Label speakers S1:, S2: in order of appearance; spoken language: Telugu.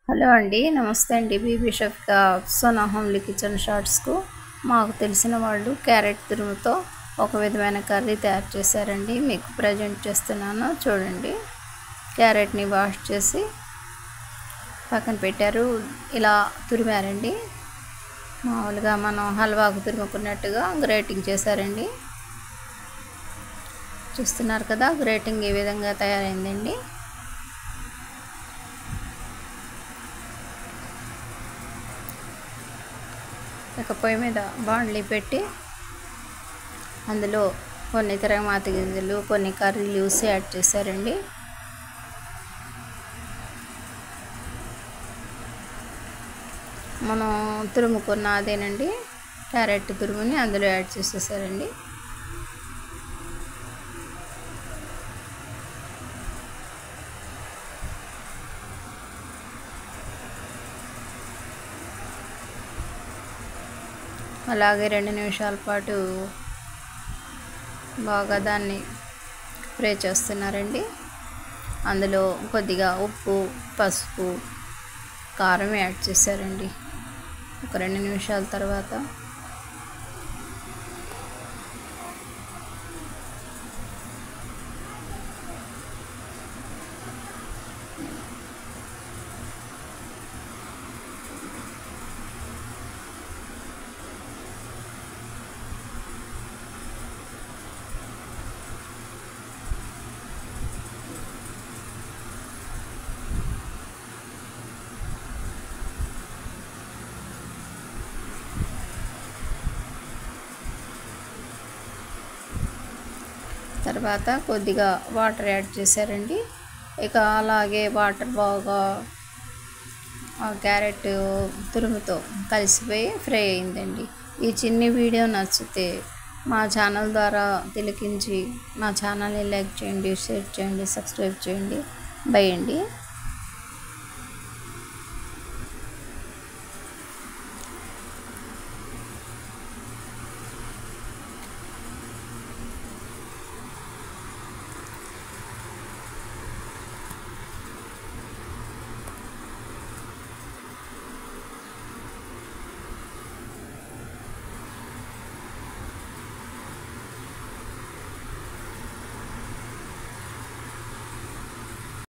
S1: హలో అండి, నమస్తే అండి. బీబీ షఫికా సోనా హోమ్లీ కిచెన్ షార్ట్స్కు మాకు తెలిసిన వాళ్ళు క్యారెట్ తురుముతో ఒక విధమైన కర్రీ తయారు చేశారండి. మీకు ప్రజెంట్ చేస్తున్నాను, చూడండి. క్యారెట్ని వాష్ చేసి పక్కన పెట్టారు. ఇలా తురిమారండి. మామూలుగా మనం హల్వాకు తురుముకున్నట్టుగా గ్రేటింగ్ చేశారండి. చూస్తున్నారు కదా, గ్రేటింగ్ ఈ విధంగా తయారైందండి. ఇక పొయ్యి మీద బాండ్లీ పెట్టి అందులో కొన్ని తిరగమాత గింజలు, కొన్ని కర్రీ లీవ్స్ యాడ్ చేశారండి. మనం తురుముకున్న అదేనండి క్యారెట్ తురుముని అందులో యాడ్ చేసేసారండి. అలాగే 2 నిమిషాల పాటు బాగా దాన్ని ఫ్రై చేస్తున్నారండి. అందులో కొద్దిగా ఉప్పు, పసుపు, కారం యాడ్ చేశారండి. ఒక 2 నిమిషాల తర్వాత కొద్దిగా వాటర్ యాడ్ చేశారండి. ఇక అలాగే వాటర్ బాగా క్యారెట్ తురుముతో కలిసిపోయి ఫ్రై అయిందండి. ఈ చిన్ని వీడియో నచ్చితే మా ఛానల్ ద్వారా తిలకించి మా ఛానల్ని లైక్ చేయండి, షేర్ చేయండి, సబ్స్క్రైబ్ చేయండి. బై అండి.